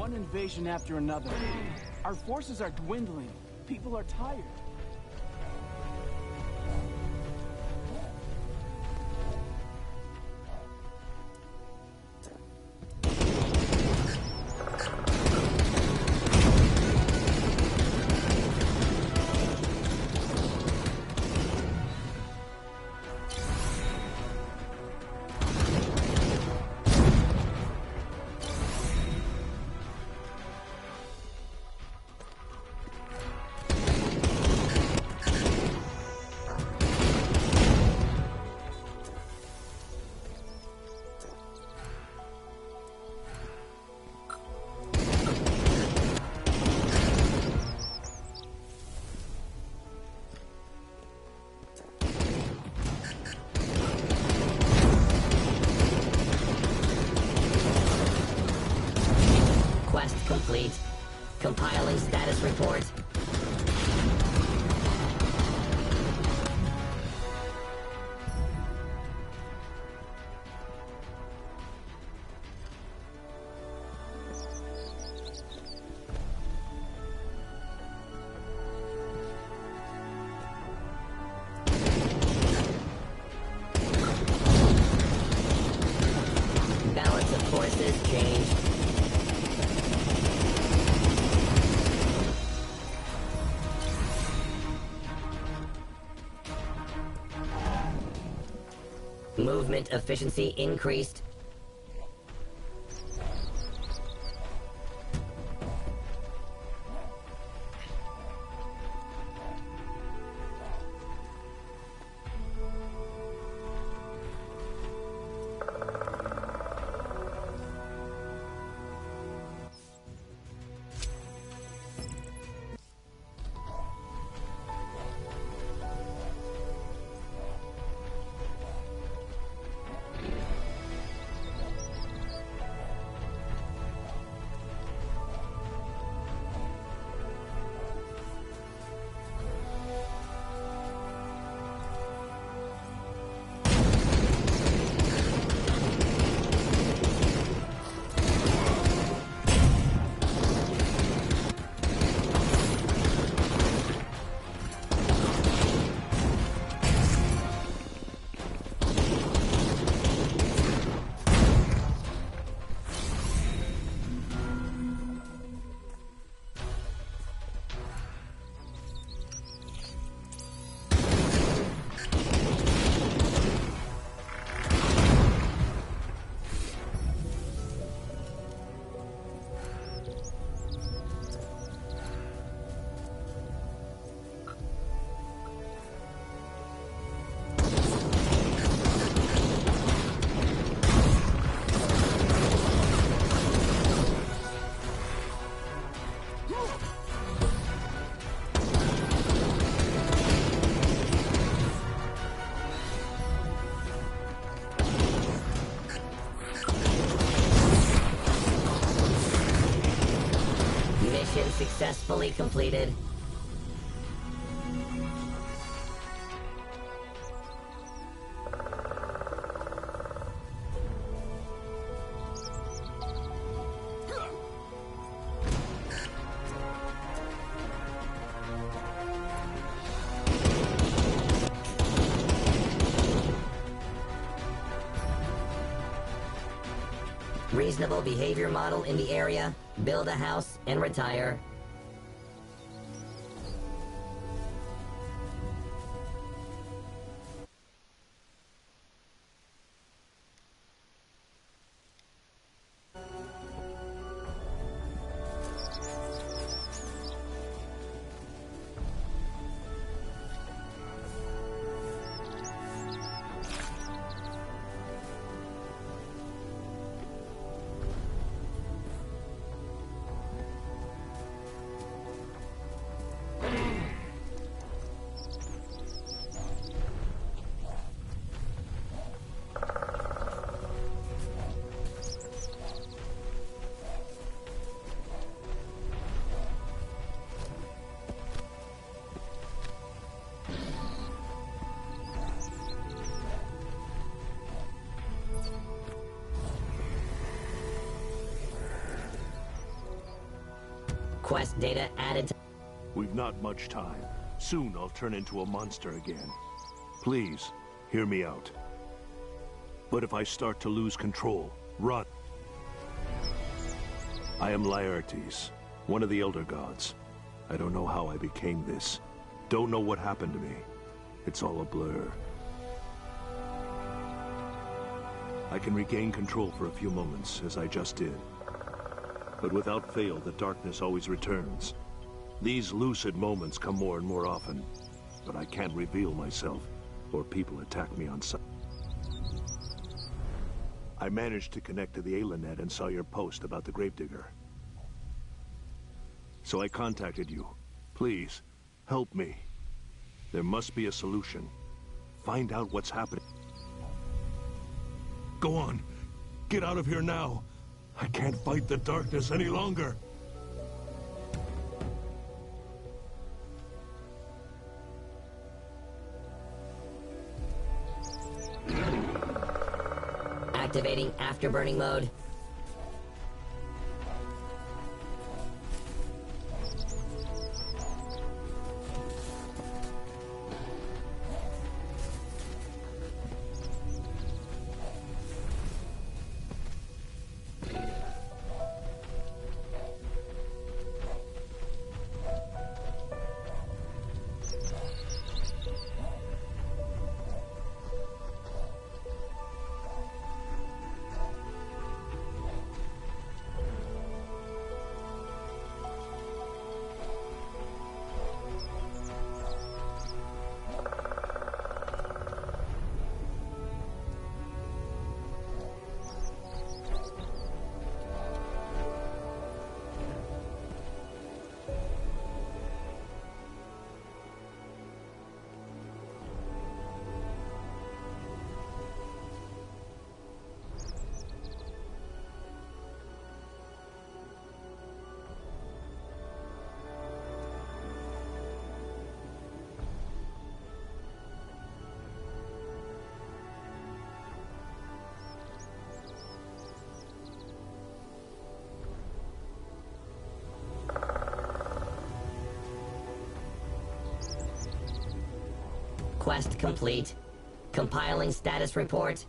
one invasion after another. Our forces are dwindling. People are tired. Complete. Compiling status report. Balance of forces changed. Movement efficiency increased. Successfully completed. Reasonable behavior model in the area. Build a house and retire. Quest data added to... We've not much time. Soon I'll turn into a monster again. Please, hear me out. But if I start to lose control, run. I am Laertes, one of the Elder Gods. I don't know how I became this. Don't know what happened to me. It's all a blur. I can regain control for a few moments, as I just did. But without fail, the darkness always returns. These lucid moments come more and more often, but I can't reveal myself, or people attack me on sight. I managed to connect to the Ailenet and saw your post about the Gravedigger. So I contacted you. Please, help me. There must be a solution. Find out what's happening. Go on. Get out of here now. I can't fight the darkness any longer. Activating afterburning mode. Quest complete. Compiling status report.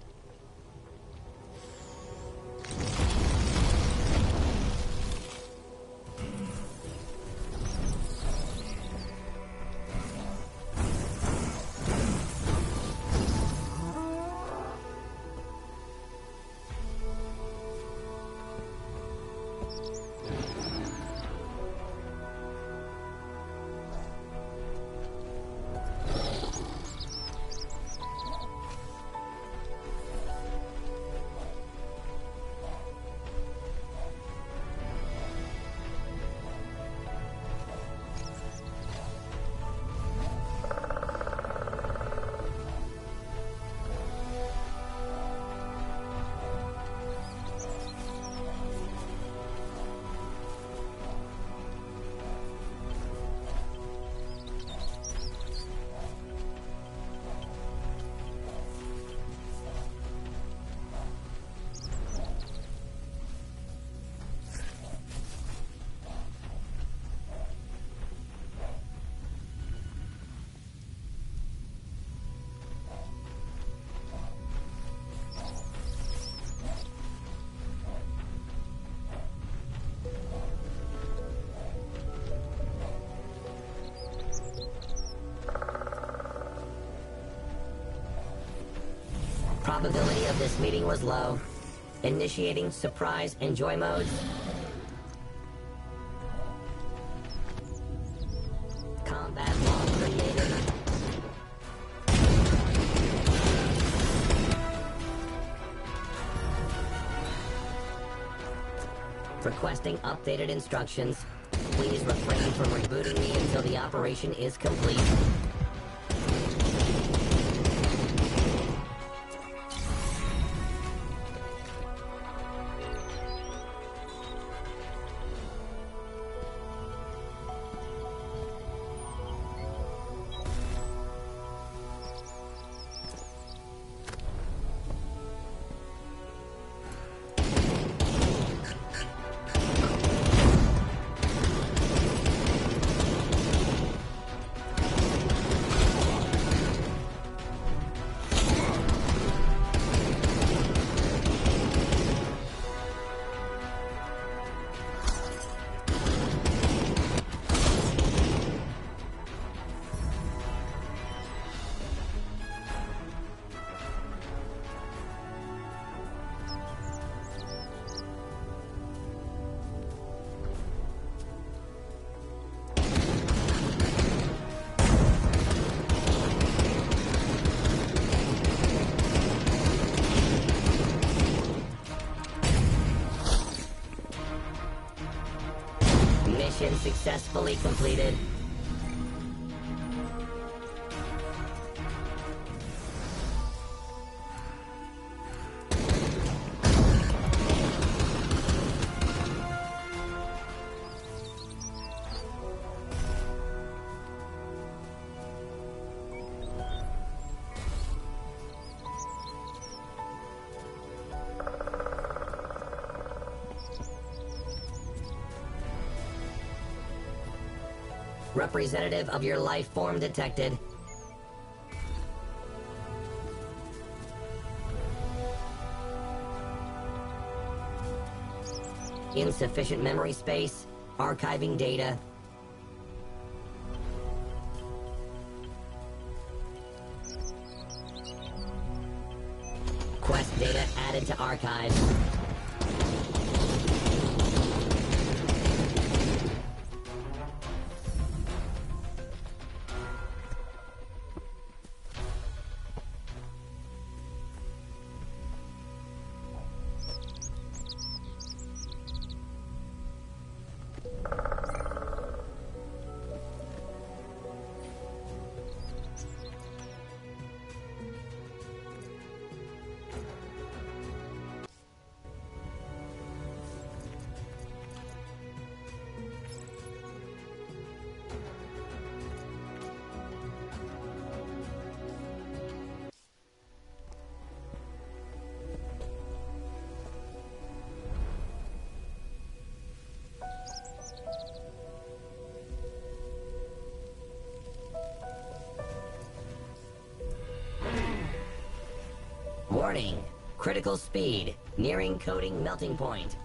Probability of this meeting was low. Initiating surprise enjoy mode. Combat log created. Requesting updated instructions. Please refrain from rebooting me until the operation is complete. successfully completed. Representative of your life form detected. Insufficient memory space. Archiving data. Quest data added to archive. Warning. Critical speed. Nearing coding melting point.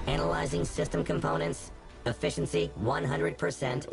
Analyzing system components. Efficiency 100%.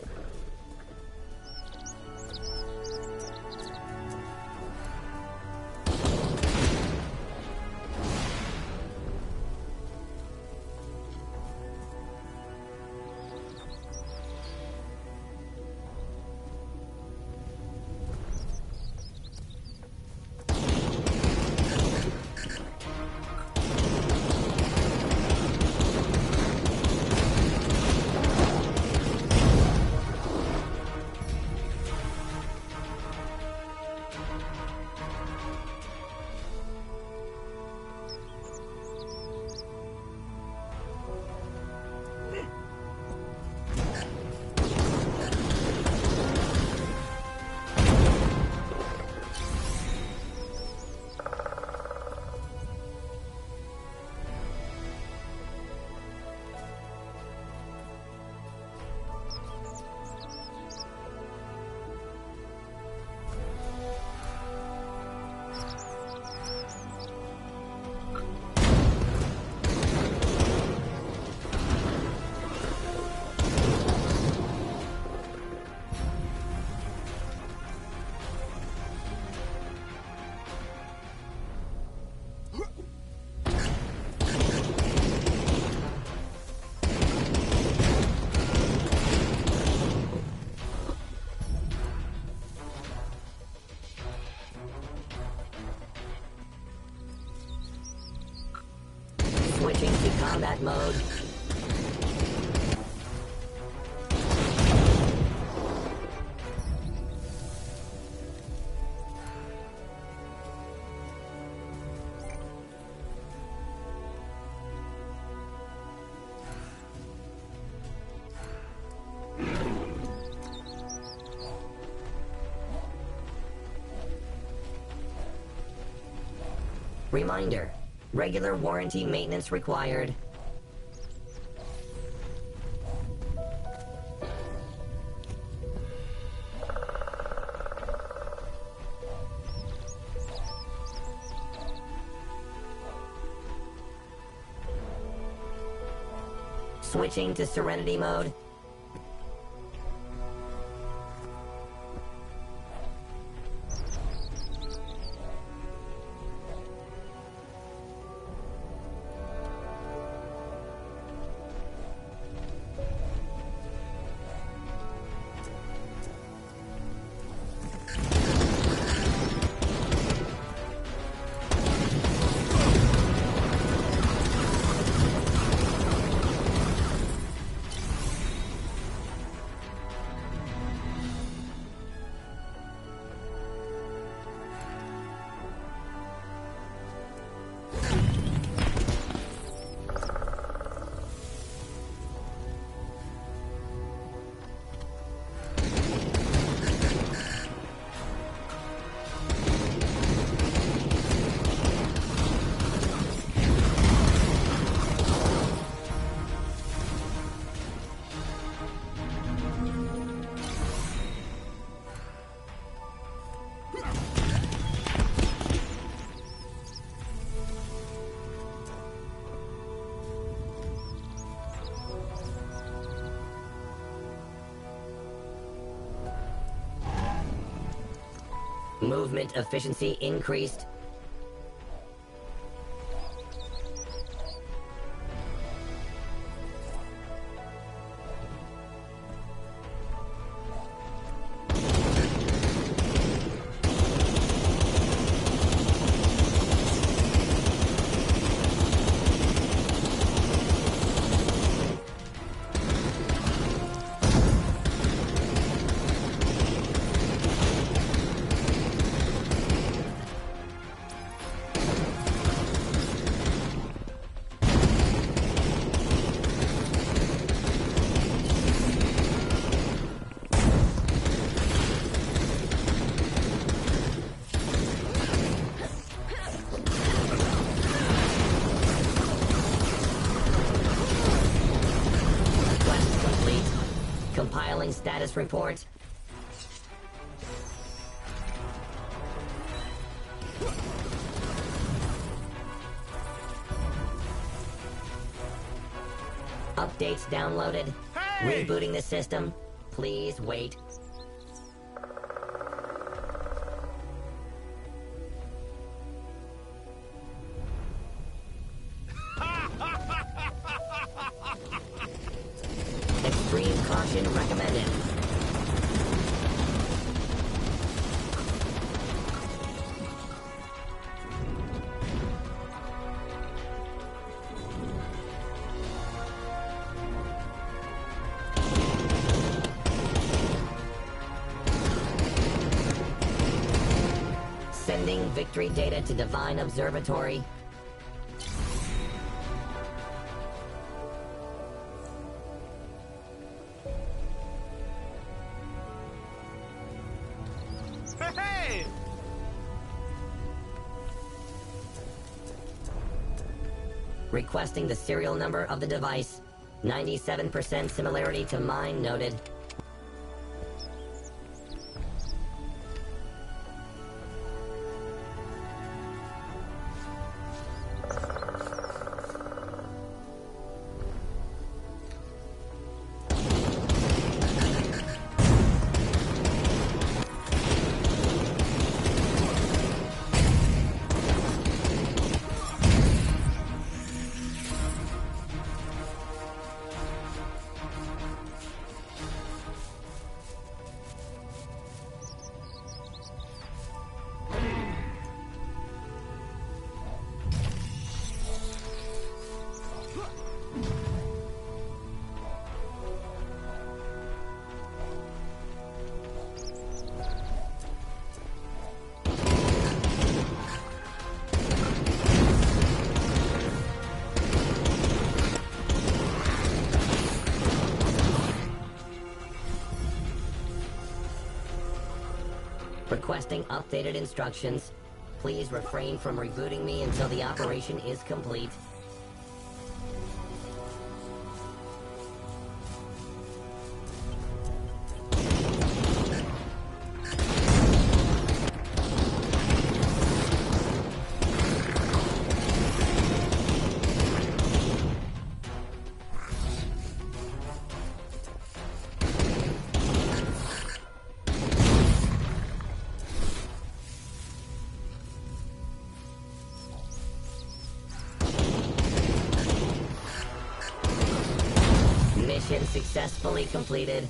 Switching to combat mode. Reminder. Regular warranty maintenance required. Switching to Serenity mode. Movement efficiency increased. Compiling status report. Updates downloaded. Hey! Rebooting the system. Please wait. Extreme caution recommended. Sending victory data to Divine Observatory. Hey! Requesting the serial number of the device. 97% similarity to mine noted. Requesting updated instructions. Please refrain from rebooting me until the operation is complete. Mission successfully completed.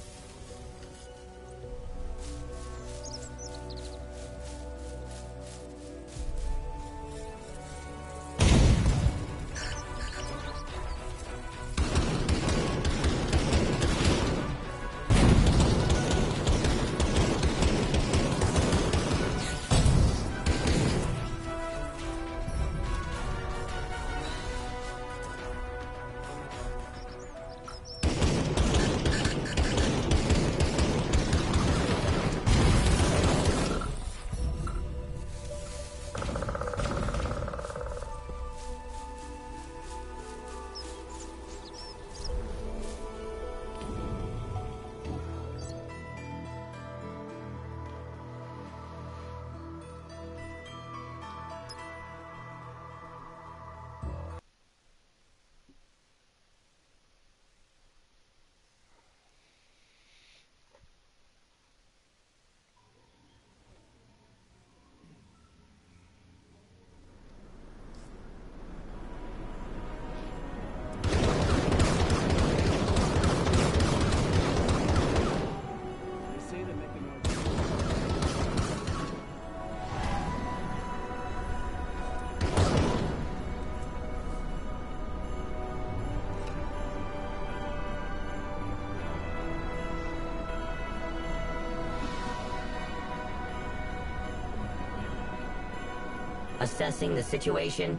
Assessing the situation.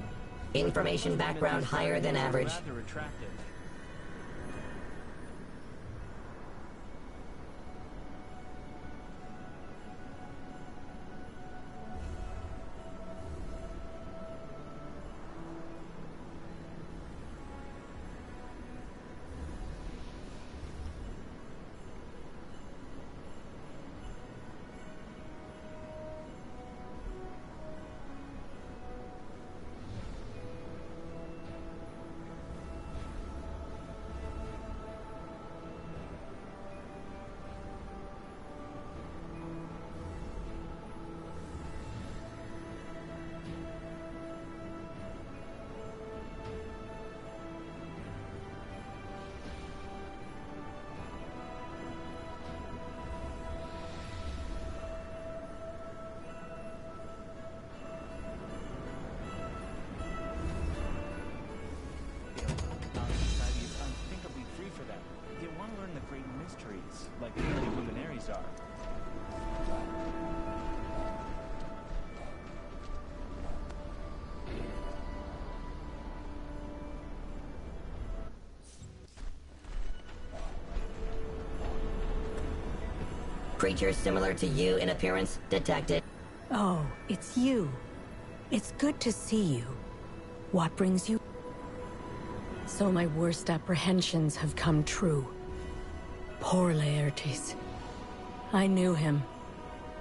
Information background higher than average. Rather attractive. Like the early luminaries are. Creatures similar to you in appearance detected. Oh, it's you. It's good to see you. What brings you? So my worst apprehensions have come true. Poor Laertes. I knew him.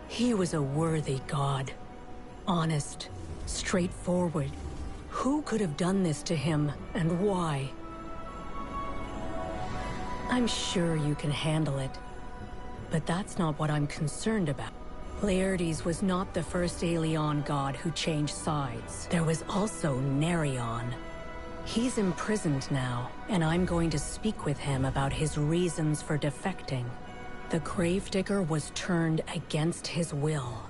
He was a worthy god. Honest, straightforward. Who could have done this to him, and why? I'm sure you can handle it. But that's not what I'm concerned about. Laertes was not the first Aeolian god who changed sides. There was also Nerion. He's imprisoned now, and I'm going to speak with him about his reasons for defecting. The Gravedigger was turned against his will.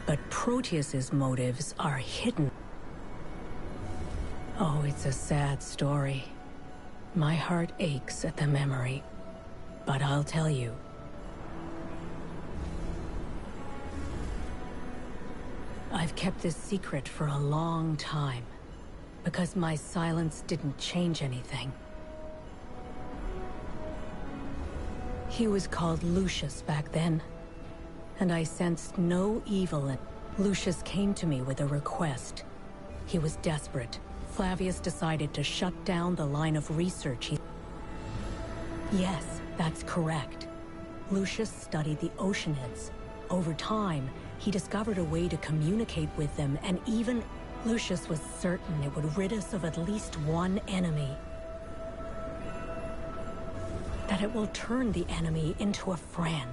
But Proteus's motives are hidden. Oh, it's a sad story. My heart aches at the memory. But I'll tell you. I've kept this secret for a long time. Because my silence didn't change anything. He was called Lucius back then, and I sensed no evil in. Lucius came to me with a request. He was desperate. Flavius decided to shut down the line of research. Yes, that's correct. Lucius studied the Oceanids. Over time, he discovered a way to communicate with them, and even Lucius was certain it would rid us of at least one enemy. That it will turn the enemy into a friend.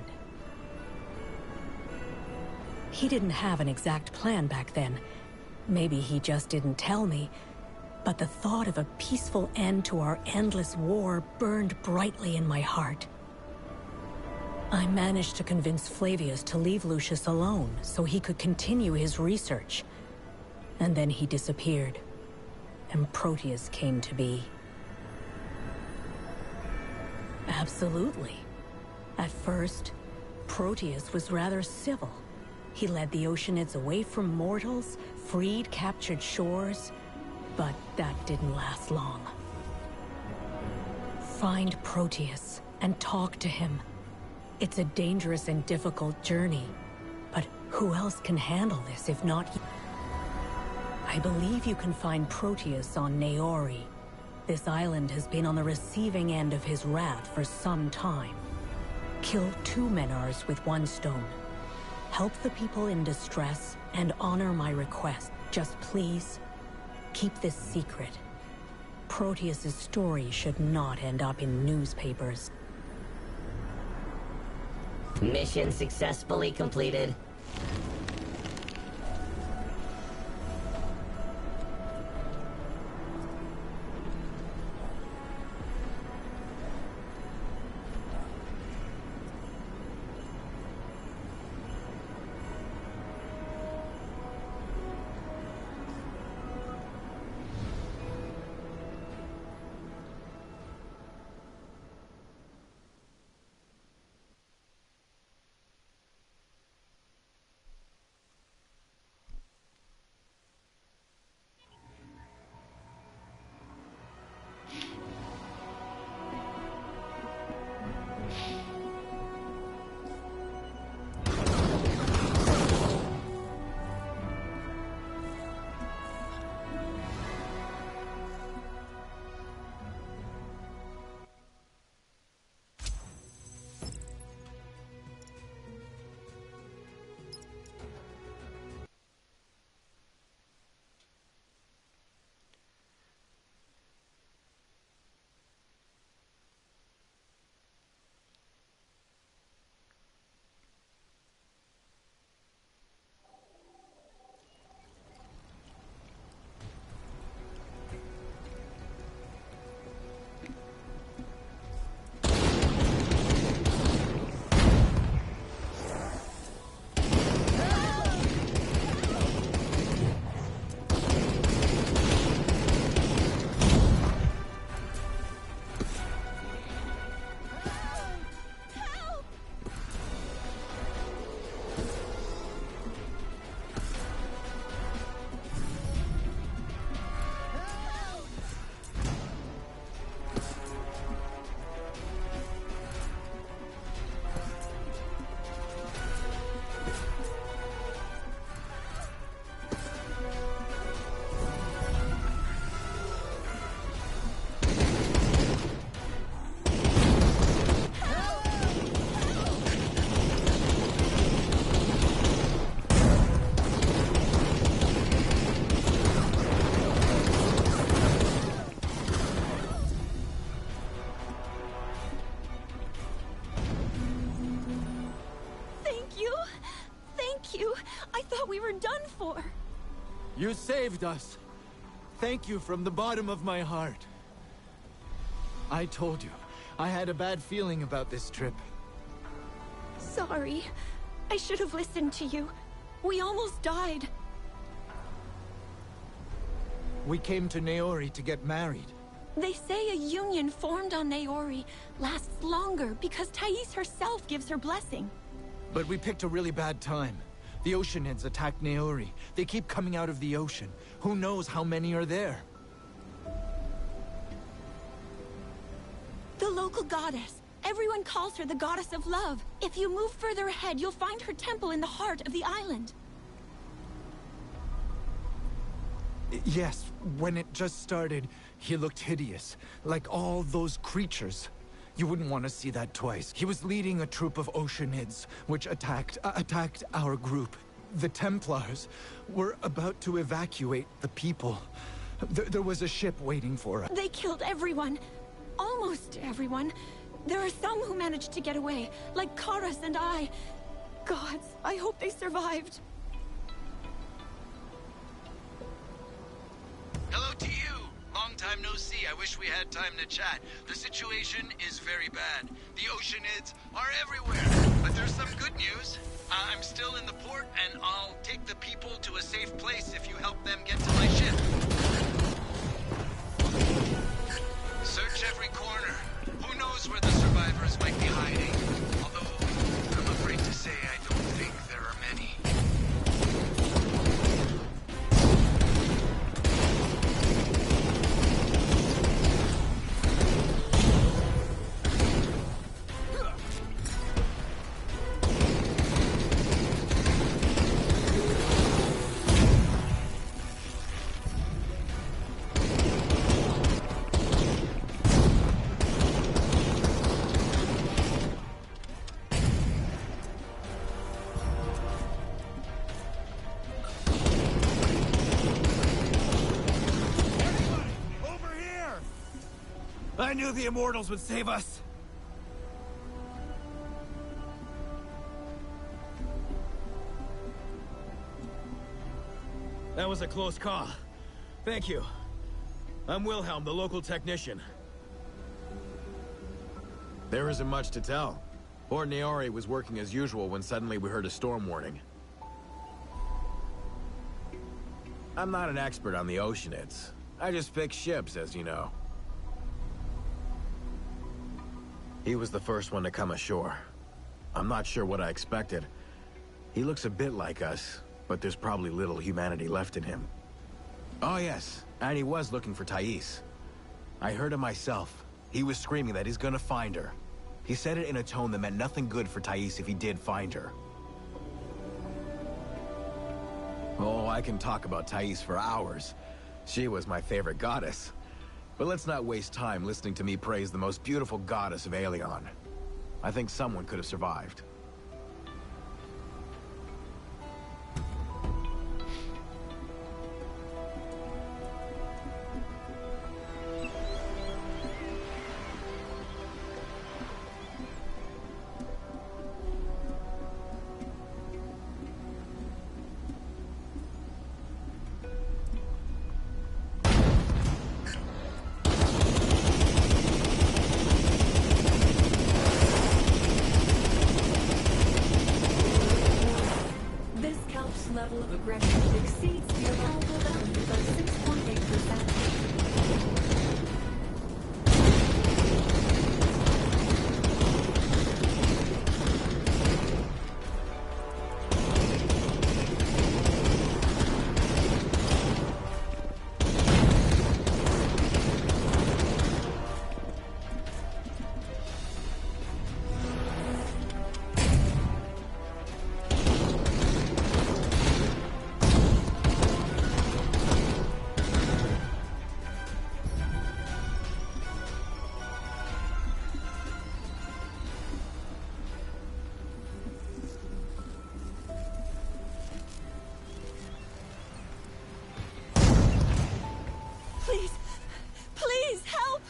He didn't have an exact plan back then. Maybe he just didn't tell me. But the thought of a peaceful end to our endless war burned brightly in my heart. I managed to convince Flavius to leave Lucius alone so he could continue his research. And then he disappeared, and Proteus came to be. Absolutely. At first, Proteus was rather civil. He led the Oceanids away from mortals, freed captured shores, but that didn't last long. Find Proteus and talk to him. It's a dangerous and difficult journey, but who else can handle this if not you? I believe you can find Proteus on Naori. This island has been on the receiving end of his wrath for some time. Kill 2 Menars with 1 stone. Help the people in distress and honor my request. Just please, keep this secret. Proteus's story should not end up in newspapers. Mission successfully completed. You saved us. Thank you from the bottom of my heart. I told you, I had a bad feeling about this trip. Sorry. I should have listened to you. We almost died. We came to Naori to get married. They say a union formed on Naori lasts longer because Thais herself gives her blessing. But we picked a really bad time. The Oceanids attacked Naori. They keep coming out of the ocean. Who knows how many are there? The local goddess. Everyone calls her the goddess of love. If you move further ahead, you'll find her temple in the heart of the island. Yes, when it just started, he looked hideous. Like all those creatures. You wouldn't want to see that twice. He was leading a troop of Oceanids, which attacked our group. The Templars were about to evacuate the people. There was a ship waiting for us. They killed everyone. Almost everyone. There are some who managed to get away, like Karas and I. Gods, I hope they survived. Hello to you! time no see. I wish we had time to chat. The situation is very bad. The Oceanids are everywhere. But there's some good news. I'm still in the port, and I'll take the people to a safe place if you help them get to my ship. Search every corner. Who knows where the survivors might be hiding? Although, I'm afraid to say I don't think there are many. I knew the Immortals would save us! That was a close call. Thank you. I'm Wilhelm, the local technician. There isn't much to tell. Port Neori was working as usual when suddenly we heard a storm warning. I'm not an expert on the Oceanids. I just fix ships, as you know. He was the first one to come ashore. I'm not sure what I expected. He looks a bit like us, but there's probably little humanity left in him. Oh yes, and he was looking for Thais. I heard him myself. He was screaming that he's gonna find her. He said it in a tone that meant nothing good for Thais if he did find her. Oh, I can talk about Thais for hours. She was my favorite goddess. But let's not waste time listening to me praise the most beautiful goddess of Aelion. I think someone could have survived. Level of aggression exceeds the allowable value by 6.8%. Please, please help!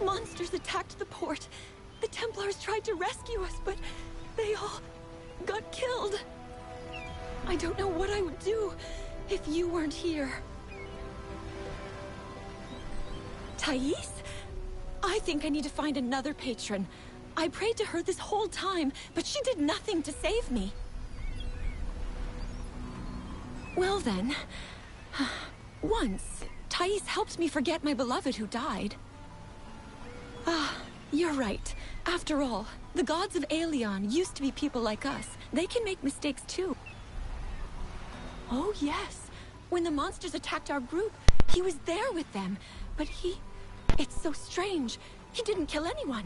Monsters attacked the port. The Templars tried to rescue us, but they all got killed. I don't know what I would do if you weren't here. Thais? I think I need to find another patron. I prayed to her this whole time, but she did nothing to save me. Well then, once, Thais helped me forget my beloved who died. Ah, you're right. After all, the gods of Aelion used to be people like us. They can make mistakes too. Oh yes. When the monsters attacked our group, he was there with them. But it's so strange. He didn't kill anyone.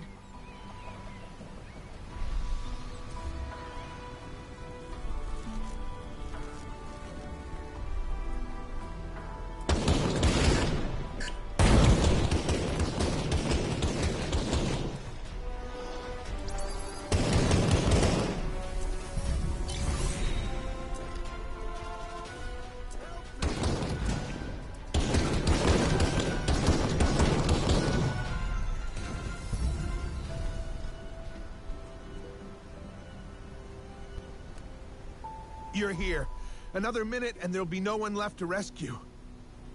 You're here. Another minute and there'll be no one left to rescue.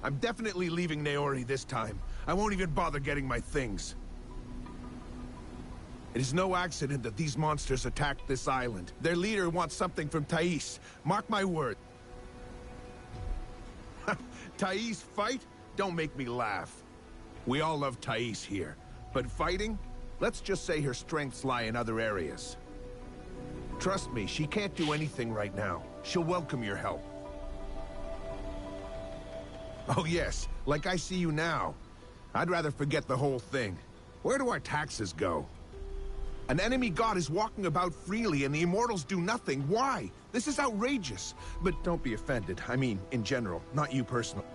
I'm definitely leaving Naori this time. I won't even bother getting my things. It is no accident that these monsters attacked this island. Their leader wants something from Thais. Mark my word. Thais fight? Don't make me laugh. We all love Thais here. But fighting? Let's just say her strengths lie in other areas. Trust me, she can't do anything right now. She'll welcome your help. Oh yes, like I see you now. I'd rather forget the whole thing. Where do our taxes go? An enemy god is walking about freely and the immortals do nothing. Why? This is outrageous. But don't be offended. I mean, in general, not you personally.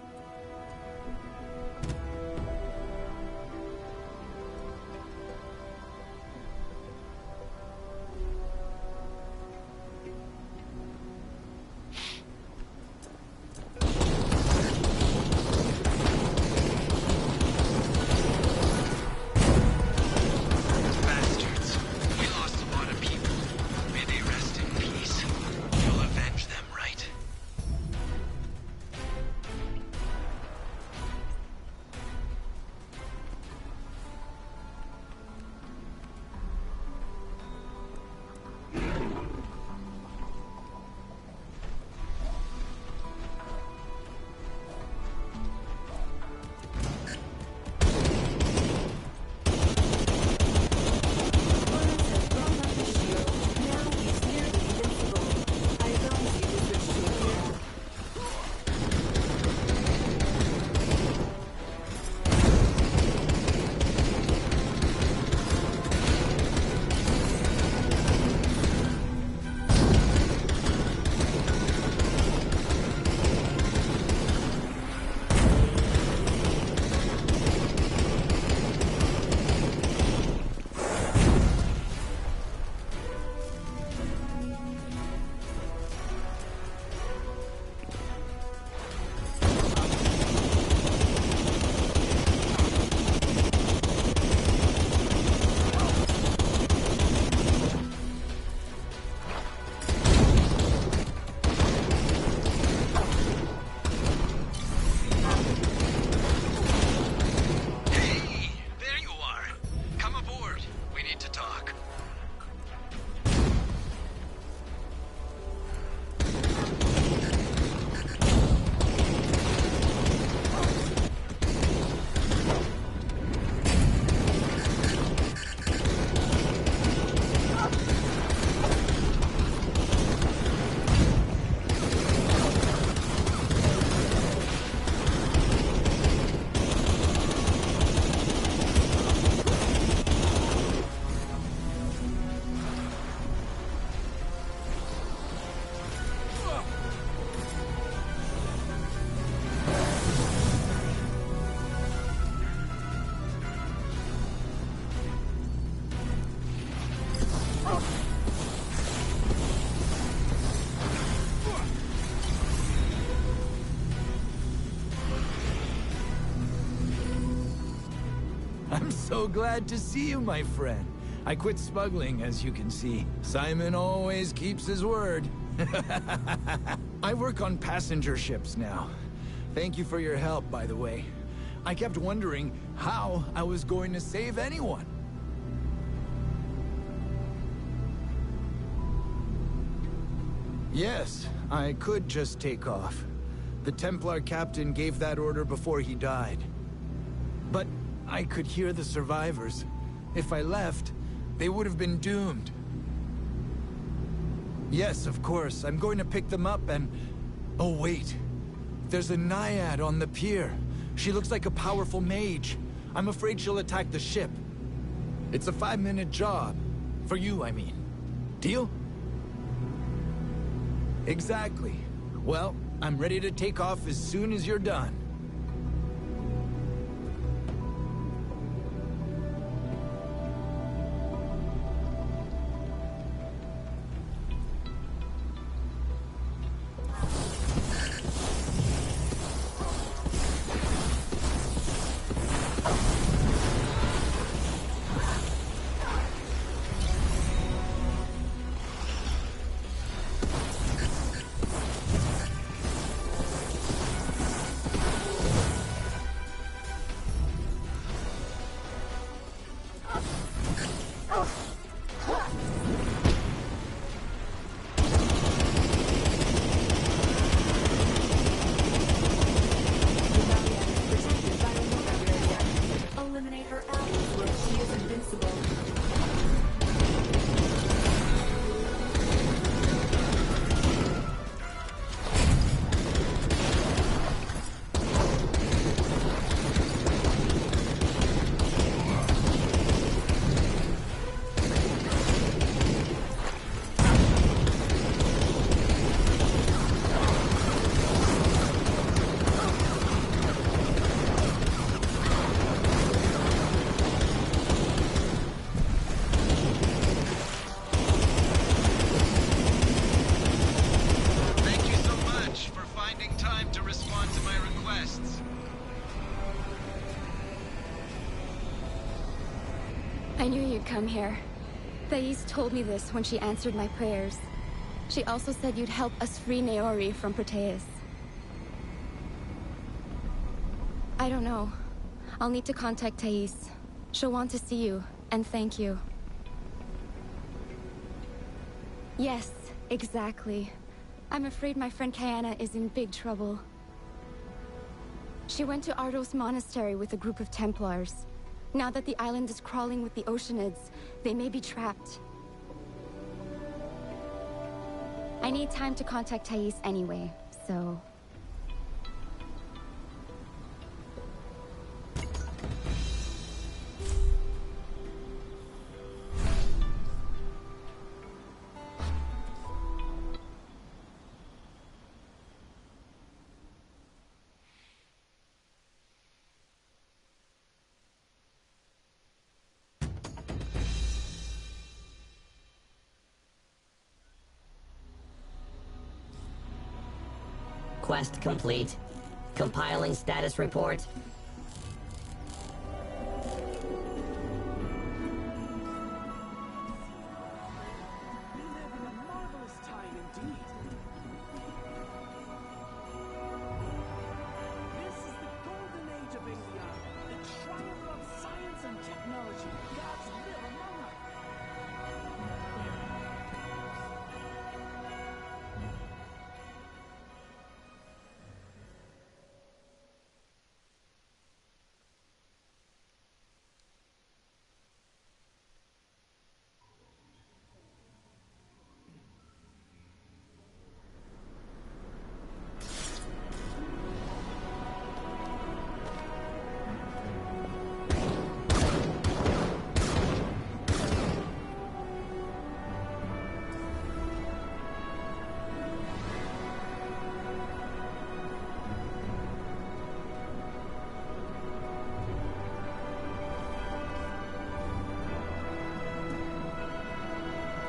I'm so glad to see you, my friend. I quit smuggling, as you can see. Simon always keeps his word. I work on passenger ships now. Thank you for your help, by the way. I kept wondering how I was going to save anyone. Yes, I could just take off. The Templar captain gave that order before he died. But I could hear the survivors. If I left, they would have been doomed. Yes, of course, I'm going to pick them up and... Oh, wait. There's a Naiad on the pier. She looks like a powerful mage. I'm afraid she'll attack the ship. It's a 5-minute job. For you, I mean. Deal? Exactly. Well, I'm ready to take off as soon as you're done. I knew you'd come here. Thais told me this when she answered my prayers. She also said you'd help us free Naori from Proteus. I don't know. I'll need to contact Thais. She'll want to see you, and thank you. Yes, exactly. I'm afraid my friend Kayana is in big trouble. She went to Ardos Monastery with a group of Templars. Now that the island is crawling with the Oceanids, they may be trapped. I need time to contact Thais anyway, so... Quest complete. Compiling status report. We live in a marvelous time indeed. This is the golden age of Aelia, the triumph of science and technology. God's will among us.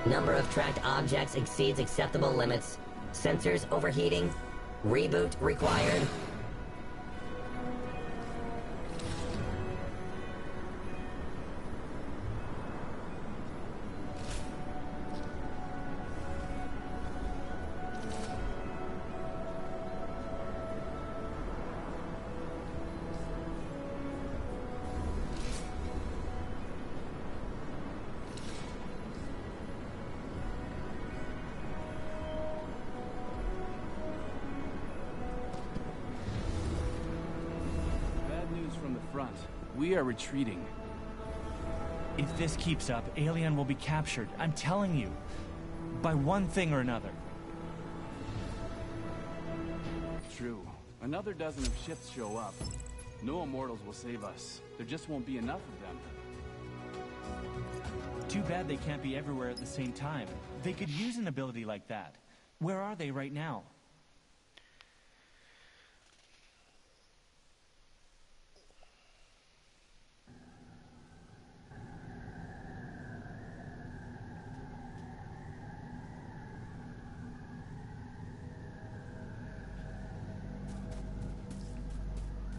Number of tracked objects exceeds acceptable limits. Sensors overheating. Reboot required. Front. We are retreating. If this keeps up, Alien will be captured. I'm telling you. By one thing or another. True. Another dozen of ships show up. No immortals will save us. There just won't be enough of them. Too bad they can't be everywhere at the same time. They could use an ability like that. Where are they right now?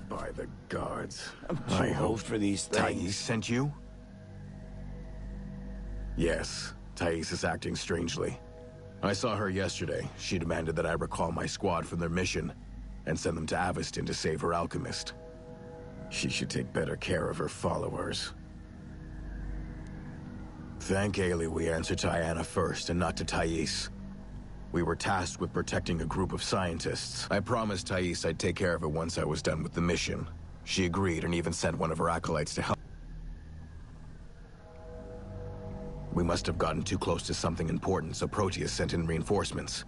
By the gods. I hoped for these things. Thais sent you? Yes, Thais is acting strangely. I saw her yesterday. She demanded that I recall my squad from their mission and send them to Aveston to save her alchemist. She should take better care of her followers. Thank Ailey we answered to Ayana first and not to Thais. We were tasked with protecting a group of scientists. I promised Thais I'd take care of it once I was done with the mission. She agreed and even sent one of her acolytes to help. We must have gotten too close to something important, so Proteus sent in reinforcements.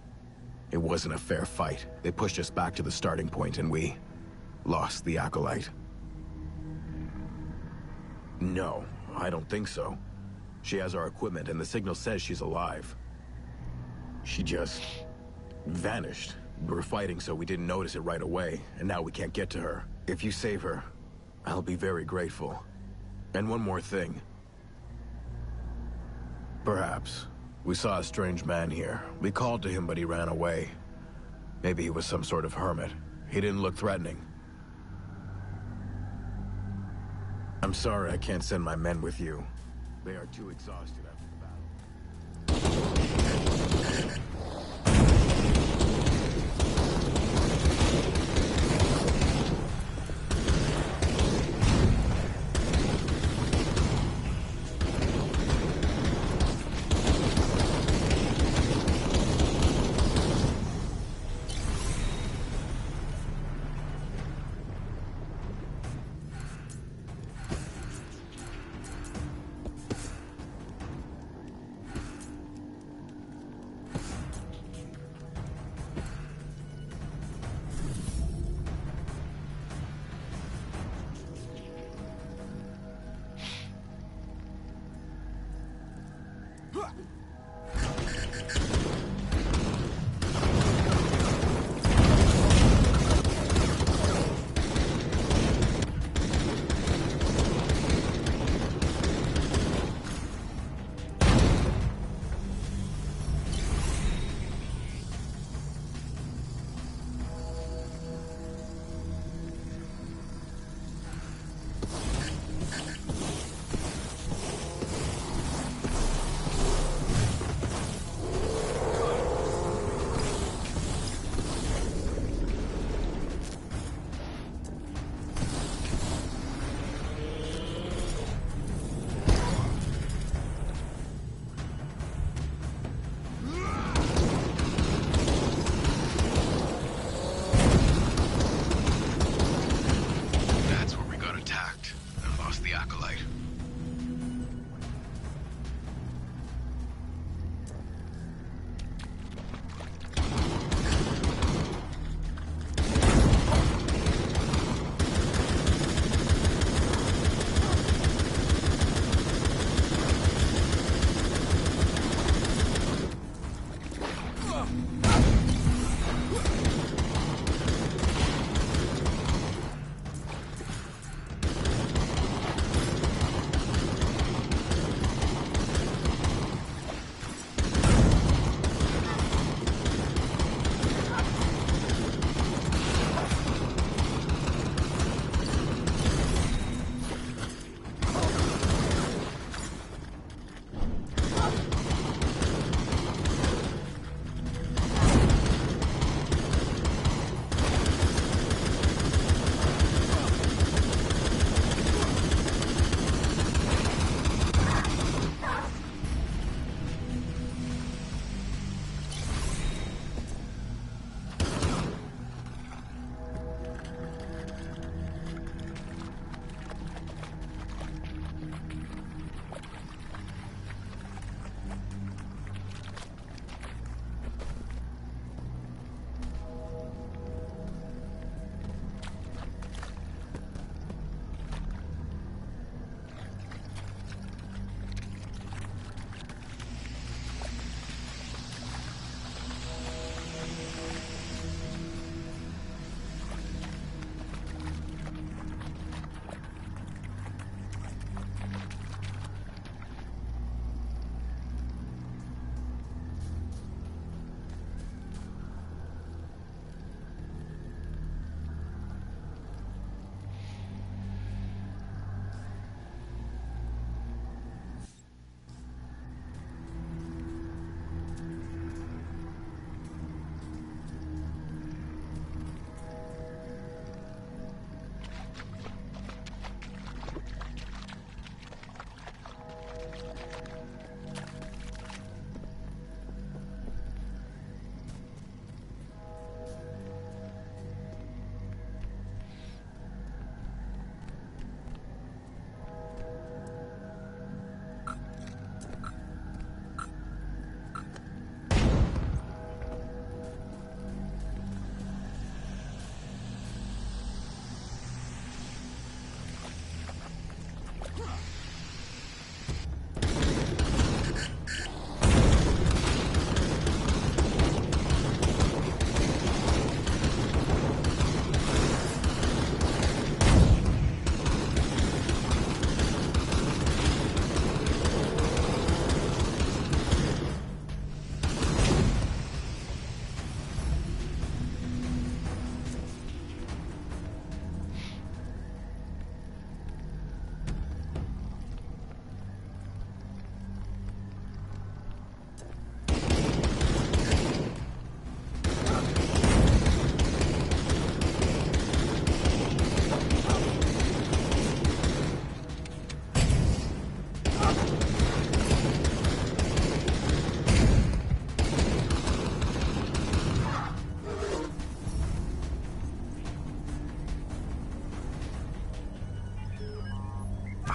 It wasn't a fair fight. They pushed us back to the starting point and we lost the acolyte. No, I don't think so. She has our equipment and the signal says she's alive. She just vanished. We were fighting, so we didn't notice it right away, and now we can't get to her. If you save her, I'll be very grateful. And one more thing. Perhaps. We saw a strange man here. We called to him, but he ran away. Maybe he was some sort of hermit. He didn't look threatening. I'm sorry I can't send my men with you. They are too exhausted after the battle.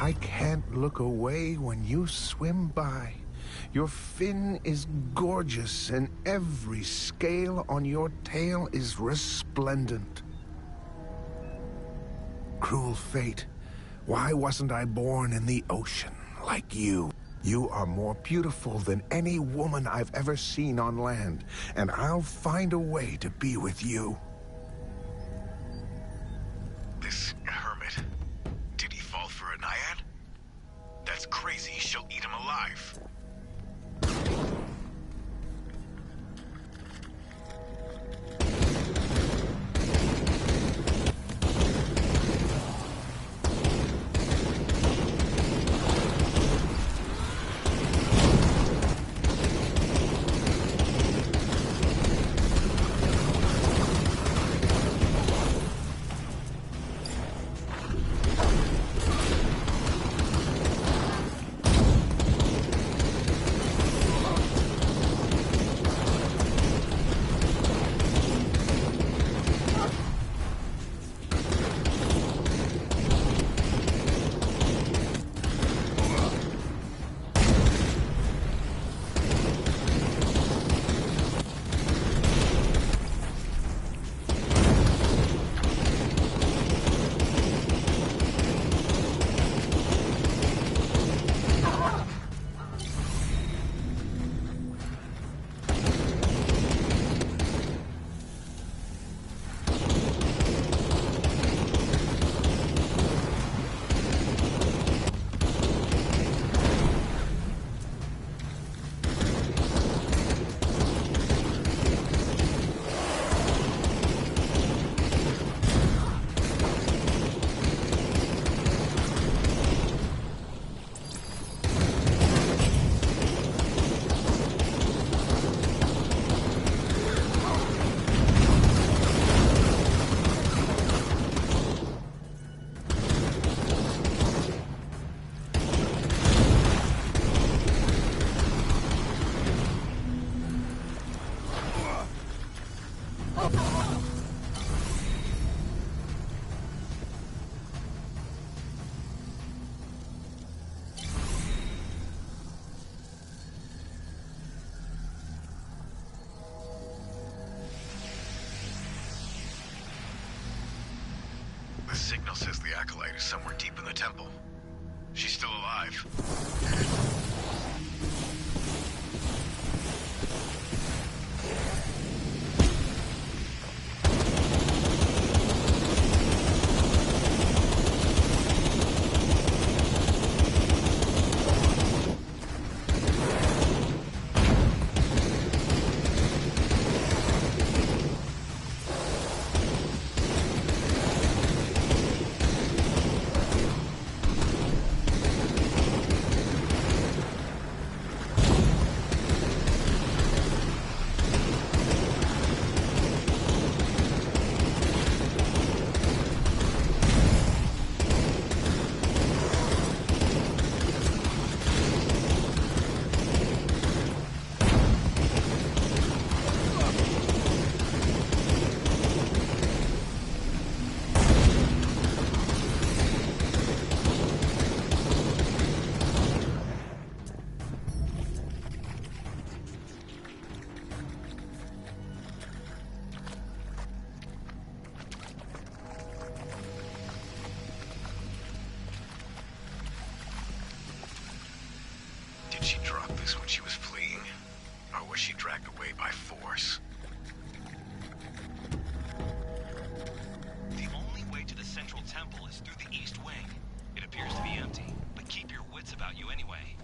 I can't look away when you swim by. Your fin is gorgeous, and every scale on your tail is resplendent. Cruel fate. Why wasn't I born in the ocean like you? You are more beautiful than any woman I've ever seen on land, and I'll find a way to be with you. This hermit, did he fall for a naiad? That's crazy. She'll eat him alive. The signal says the Acolyte is somewhere deep in the temple. She's still alive. Did she drop this when she was fleeing? Or was she dragged away by force? The only way to the central temple is through the east wing. It appears to be empty, but keep your wits about you anyway.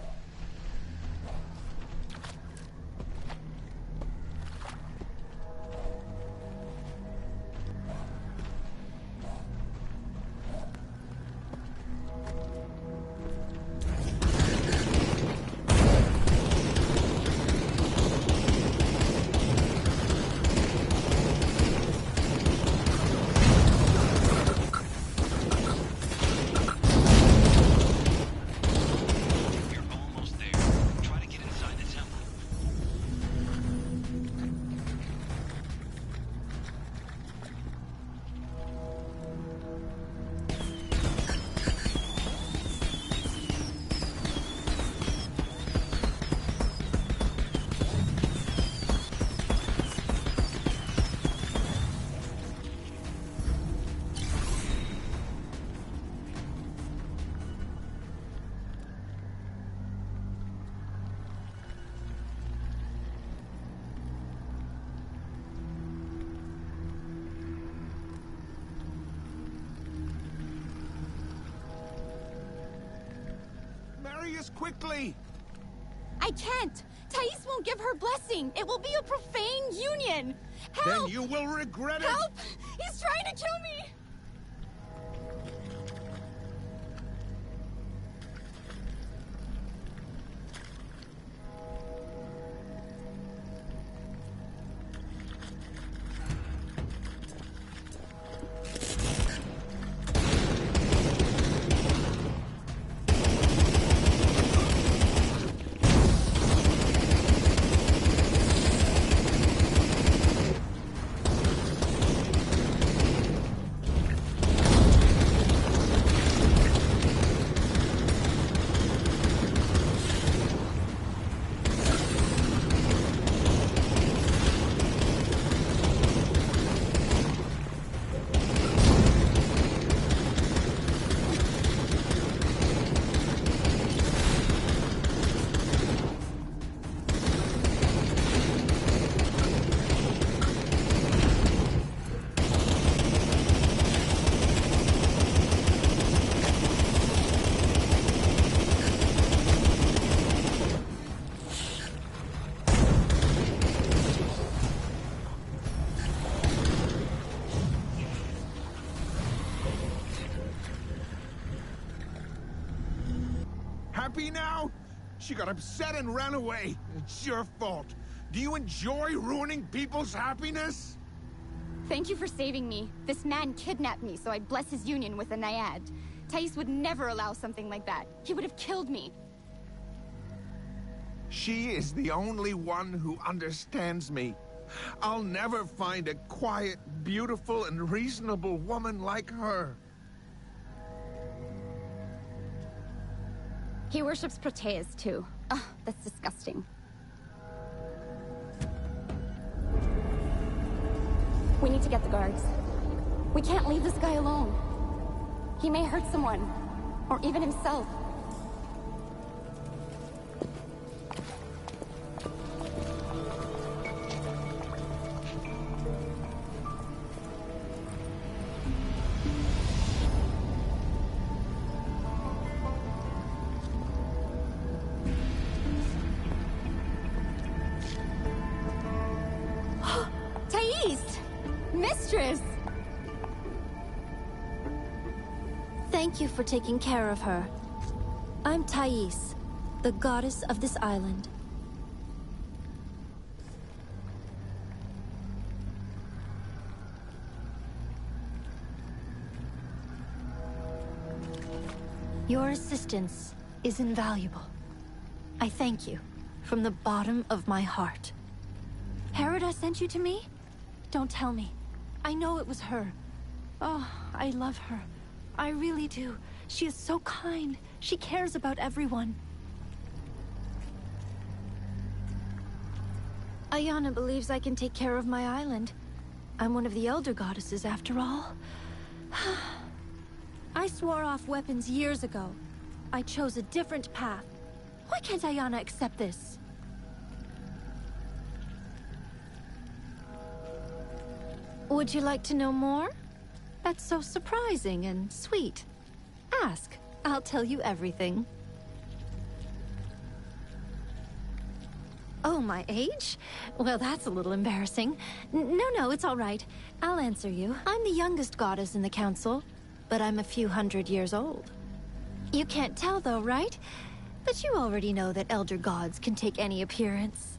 Hideous, quickly! I can't! Thais won't give her blessing! It will be a profane union! Help! Then you will regret it! Help! He's trying to kill me! Happy now? She got upset and ran away. It's your fault. Do you enjoy ruining people's happiness? Thank you for saving me. This man kidnapped me, so I'd bless his union with a naiad. Thais would never allow something like that. He would have killed me. She is the only one who understands me. I'll never find a quiet, beautiful, and reasonable woman like her. He worships Proteus, too. Ugh, that's disgusting. We need to get the guards. We can't leave this guy alone. He may hurt someone, or even himself. Mistress! Thank you for taking care of her. I'm Thais, the goddess of this island. Your assistance is invaluable. I thank you from the bottom of my heart. Herida sent you to me? Don't tell me. I know it was her. Oh, I love her. I really do. She is so kind. She cares about everyone. Ayana believes I can take care of my island. I'm one of the Elder Goddesses, after all. I swore off weapons years ago. I chose a different path. Why can't Ayana accept this? Would you like to know more? That's so surprising and sweet. Ask. I'll tell you everything. Oh, my age? Well, that's a little embarrassing. No, it's all right. I'll answer you. I'm the youngest goddess in the council, but I'm a few hundred years old. You can't tell, though, right? But you already know that elder gods can take any appearance.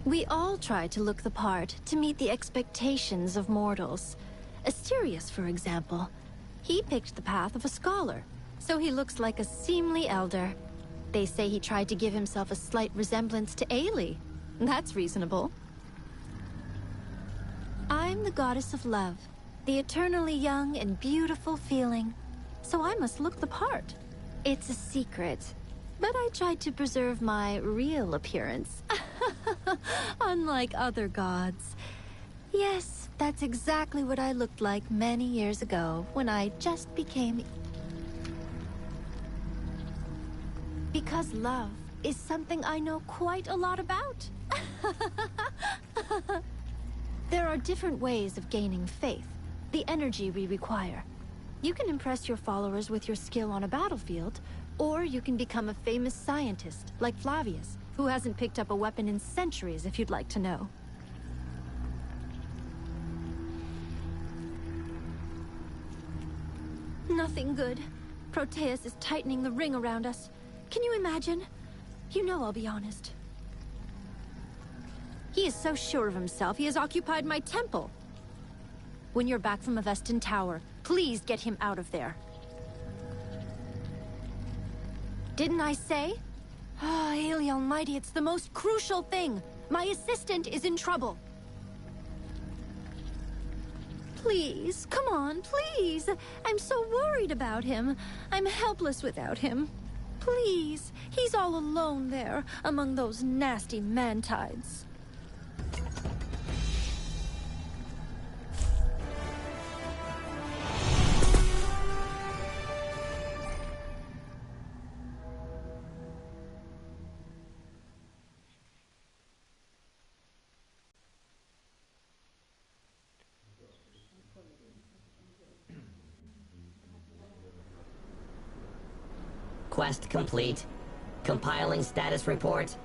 We all try to look the part to meet the expectations of mortals. Asterius, for example. He picked the path of a scholar, so he looks like a seemly elder. They say he tried to give himself a slight resemblance to Ailey. That's reasonable. I'm the goddess of love, the eternally young and beautiful feeling, so I must look the part. It's a secret, but I tried to preserve my real appearance. Unlike other gods. Yes, that's exactly what I looked like many years ago when I just became... Because love is something I know quite a lot about. There are different ways of gaining faith, the energy we require. You can impress your followers with your skill on a battlefield, or you can become a famous scientist, like Flavius, who hasn't picked up a weapon in centuries, if you'd like to know. Nothing good. Proteus is tightening the ring around us. Can you imagine? You know I'll be honest. He is so sure of himself, he has occupied my temple. When you're back from Avestan Tower, please get him out of there. Didn't I say? Ah, Aelie Almighty, it's the most crucial thing. My assistant is in trouble. Please, come on, please. I'm so worried about him. I'm helpless without him. Please, he's all alone there, among those nasty mantides. Quest complete. Compiling status report.